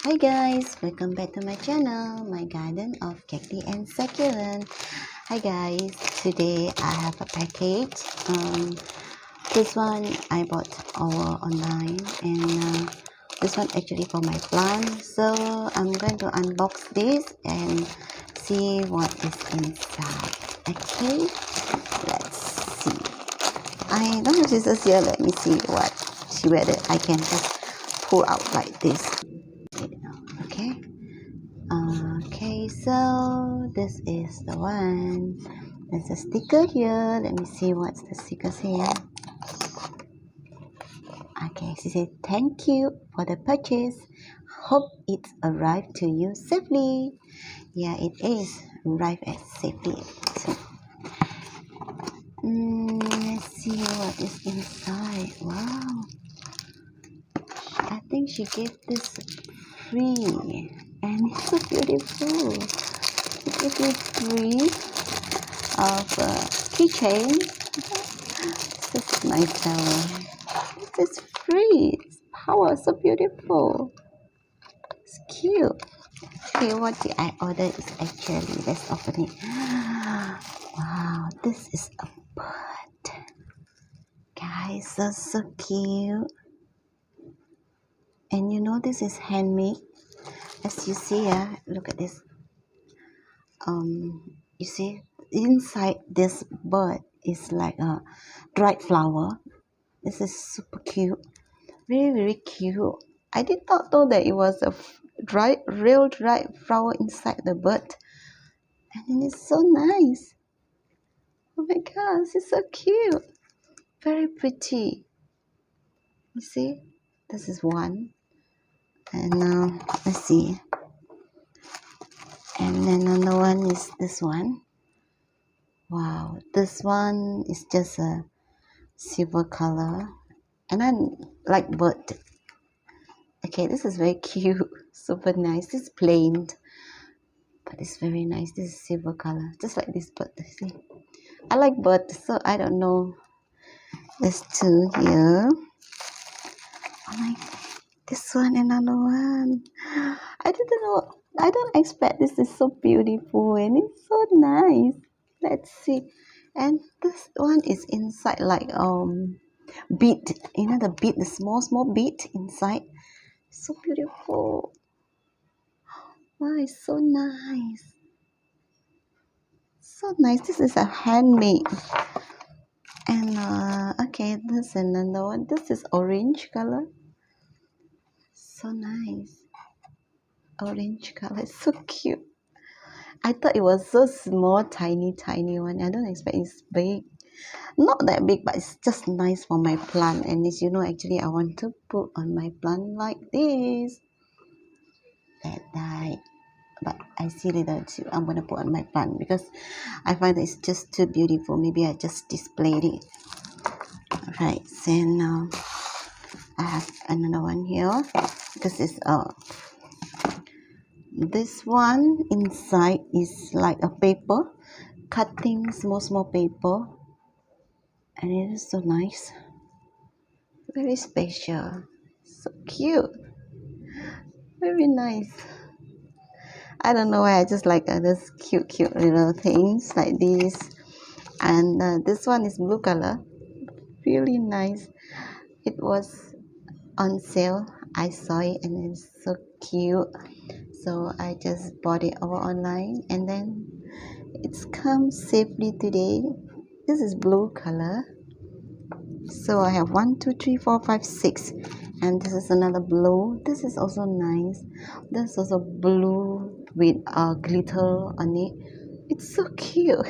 Hi guys, welcome back to my channel, my garden of cacti and succulent. Hi guys, today I have a package. This one I bought online, and this one actually for my plant. So I'm going to unbox this and see what is inside. Okay, let's see. I don't have scissors here. Let me see whether I can just pull out like this. Okay, so this is the one. There's a sticker here. Let me see what's the stickers here. Okay, she said thank you for the purchase. Hope it arrived to you safely. Yeah, it is arrived at safely. So, let's see what is inside. Wow, I think she gave this free, and it's so beautiful. She gave me free of keychain. This is my seller. This is free. It's power, so beautiful. It's cute. Okay, what did I order is actually, let's open it. Wow, this is a bird. Guys, so cute. And you know this is handmade. As you see, look at this. You see inside this bird is like a dried flower. This is super cute, very cute. I did not know that it was a real dried flower inside the bird, and it is so nice. Oh my gosh, it's so cute, very pretty. You see, this is one, and now let's see, and then another one is this one. Wow, this one is just a silver color, and I like bird. Okay, this is very cute, super nice. This is plain, but it's very nice. This is silver color, just like this bird. See, I like birds, so I don't know. There's two here. Oh my, this one, another one. I didn't know. I don't expect this is so beautiful, and it's so nice. Let's see. And this one is inside like bead. You know the bead, the small bead inside. So beautiful. Wow, it's so nice. So nice. This is a handmade. And okay, this is another one. This is orange color. So nice. Orange color. It's so cute. I thought it was so small, tiny one. I don't expect it's big. Not that big, but it's just nice for my plant. And as you know, actually I want to put on my plant like this. That died. But I see later I'm gonna put on my plant because I find that it's just too beautiful. Maybe I just displayed it. Alright, so now I have another one here. This one inside is like a paper, cutting small paper, and it is so nice, very special, so cute, very nice. I don't know why I just like this cute little things like this. And this one is blue color, really nice. It was on sale. I saw it and it's so cute, so I just bought it over online, and then it's come safely today. This is blue color, so I have 1 2 3 4 5 6, and this is another blue. This is also nice. This is also blue with glitter on it. It's so cute,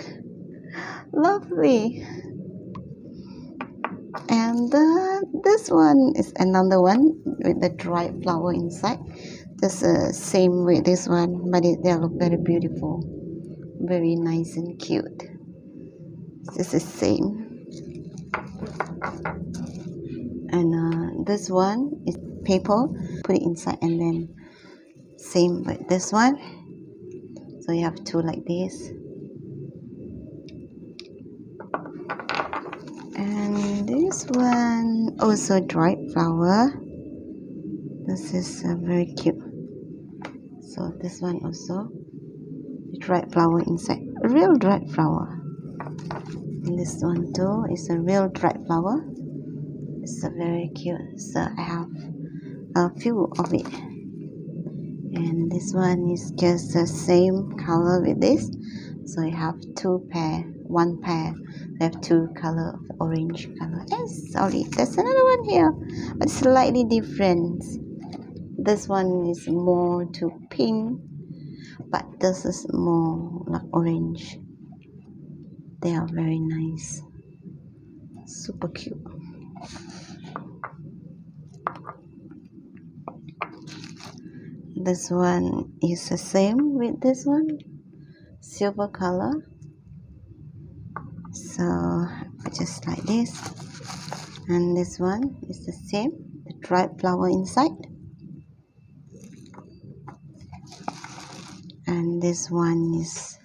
lovely. And this one is another one with the dried flower inside. Just same with this one, but they look very beautiful, very nice and cute. This is same. And this one is paper, put it inside, and then same with this one. So you have two like this. And this one also dried flower. This is very cute. So this one also dried flower inside, a real dried flower. And this one too is a real dried flower. It's a very cute. So I have a few of it. And this one is just the same color with this. So I have two pair, one pair. I have two color of orange color. Yes, sorry, there's another one here, but slightly different. This one is more to pink, but this is more like orange. They are very nice, super cute. This one is the same with this one, silver color. So just like this. And this one is the same, the dried flower inside. And this one is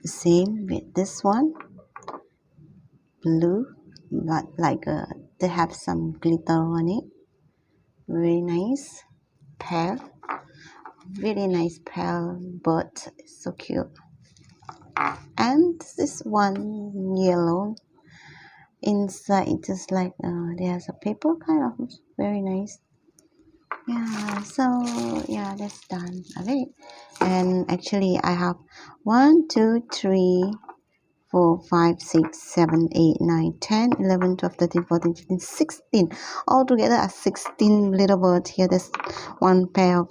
the same with this one, blue, but like they have some glitter on it. Very nice, pear, really nice pear, but it's so cute. And this one yellow inside, just like there's a paper kind of, very nice. Yeah, so yeah, that's done. Okay, and actually I have 1 2 3 4 5 6 7 8 9 10 11 12 13 14 15 16 altogether are 16 little birds here. There's one pair of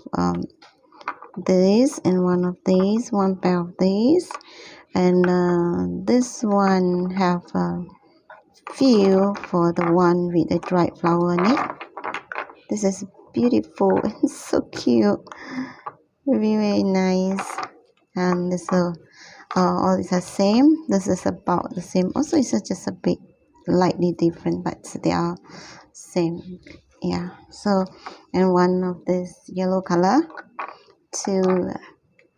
these and one of these, one pair of these, and this one have a few for the one with the dried flower on it. This is beautiful and so cute, very very nice. And this all is the same. This is about the same also. It's just a bit lightly different, but they are same. Yeah, so and one of this yellow color, two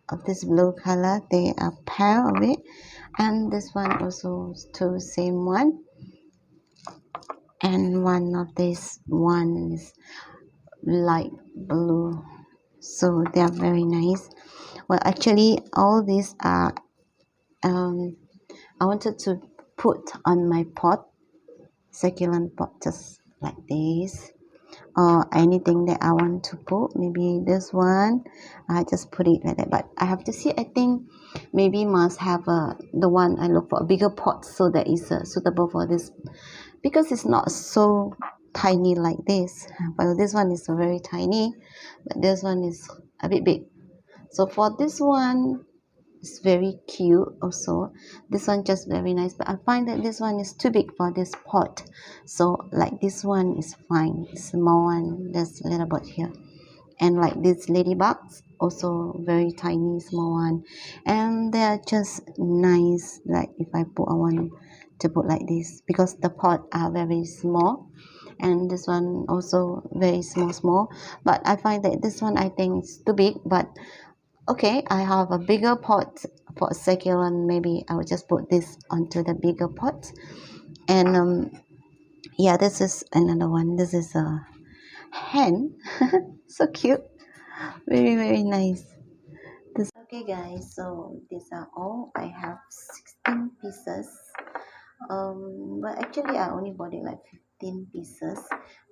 of this blue color, they are pair of it. And this one also two same one, and one of this one is light blue. So they are very nice. Well, actually all these are I wanted to put on my pot, succulent pot, just like this, or anything that I want to put. Maybe this one, I just put it like that. But I have to see. I think maybe must have the one I look for a bigger pot, so that is suitable for this, because it's not so tiny like this. But this one is very tiny, but this one is a bit big. So for this one, it's very cute also. This one just very nice, but I find that this one is too big for this pot. So like this one is fine, small one, there's a little bit here. And like these ladybugs, also very tiny small one, and they're just nice. Like if I want to put like this, because the pot are very small, and this one also very small, but I find that this one I think is too big. But okay, I have a bigger pot for a succulent. Maybe I will just put this onto the bigger pot. And yeah, this is another one. This is a hen. So cute, very very nice. This okay guys, so these are all. I have 16 pieces. But actually I only bought it like 15 pieces,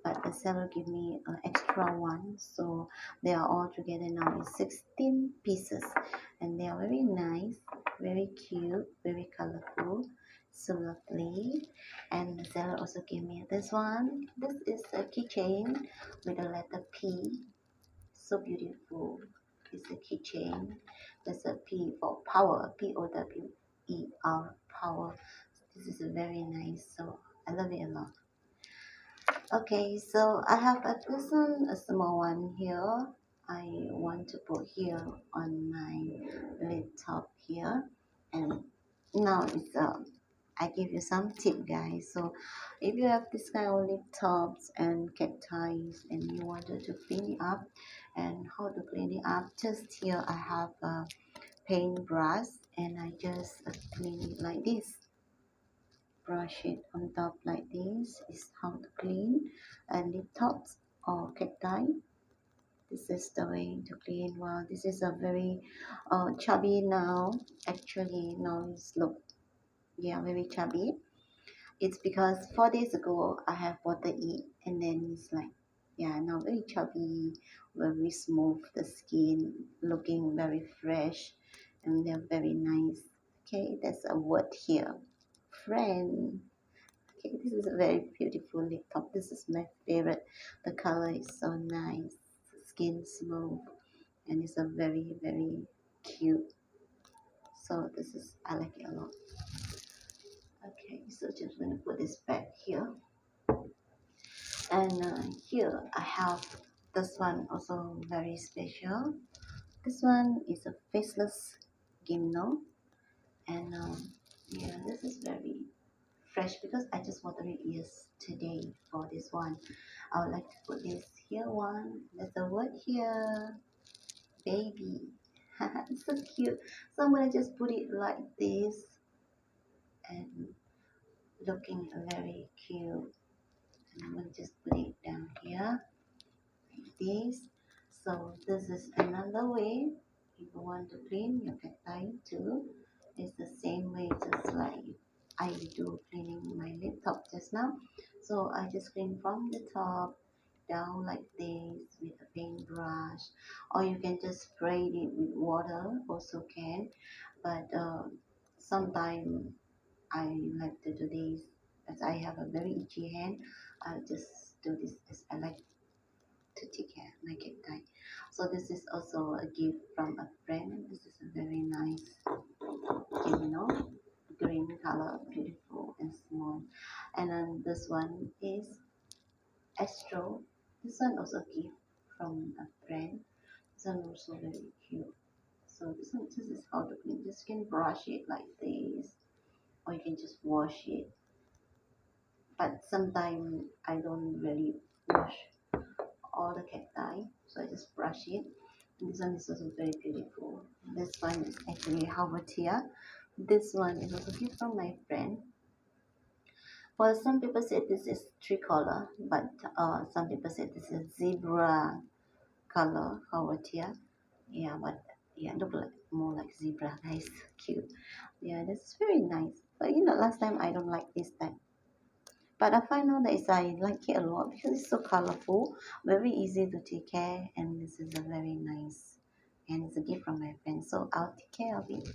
but the seller gave me an extra one, so they are all together now is 16 pieces, and they are very nice, very cute, very colorful, so lovely. And the seller also gave me this one. This is a keychain with the letter P, so beautiful. It's a keychain. There's a P for power, POWER, power. This is very nice, so I love it a lot. Okay, so I have this one, a small one here. I want to put here on my laptop here. And now it's I give you some tip guys. So if you have this kind of laptops and cacti and you wanted to clean it up, and how to clean it up, just here I have a paintbrush, and I just clean it like this. Brush it on top like this is how to clean laptops or cacti. This is the way to clean. Wow, this is a very chubby now. Actually, now it's look, yeah, very chubby. It's because 4 days ago I have water it, and then it's like, yeah, now very chubby, very smooth, the skin looking very fresh, and they're very nice. Okay, there's a word here, friend. Okay, this is a very beautiful lip top. This is my favorite. The color is so nice, skin smooth, and it's a very cute. So this is, I like it a lot. Okay, so just gonna put this back here. And here I have this one, also very special. This one is a faceless gimno, and yeah, this is very fresh because I just watered it yesterday for this one. I would like to put this here one. There's a word here, baby. It's so cute. So I'm gonna just put it like this and looking very cute. And I'm gonna just put it down here like this. So this is another way if you want to clean your cacti too. It's the same way just like I do cleaning my laptop just now. So I just clean from the top down like this with a paintbrush, or you can just spray it with water also can. But sometimes I like to do this as I have a very itchy hand. I'll just do this as I like to take care of my cacti. So this is also a gift from a friend. This is a very nice, green color, beautiful and small. And then this one is Astro. This one also a gift from a friend. This one also very cute. So this is how to clean. Just can brush it like this, or you can just wash it. But sometimes I don't really wash all the cacti, so I just brush it. And this one is also very beautiful. This one is actually Hawatia. This one is also gift from my friend. Well, some people say this is tricolor, but some people say this is zebra color Hawatia. Yeah, but yeah, look like more like zebra, guys. Cute. Yeah, this is very nice. But last time I don't like this type. But I find out that I like it a lot because it's so colorful, very easy to take care, and this is a very nice, and it's a gift from my friend. So I'll take care of it.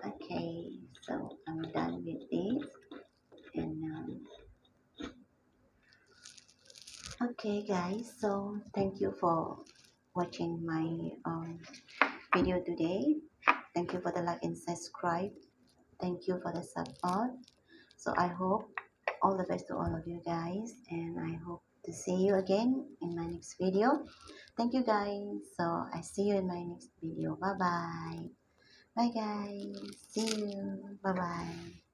Okay, so I'm done with this, and okay, guys. So thank you for watching my video today. Thank you for the like and subscribe. Thank you for the support. So I hope all the best to all of you guys, and I hope to see you again in my next video. Thank you guys. So I see you in my next video. Bye bye. Bye guys. See you. Bye bye.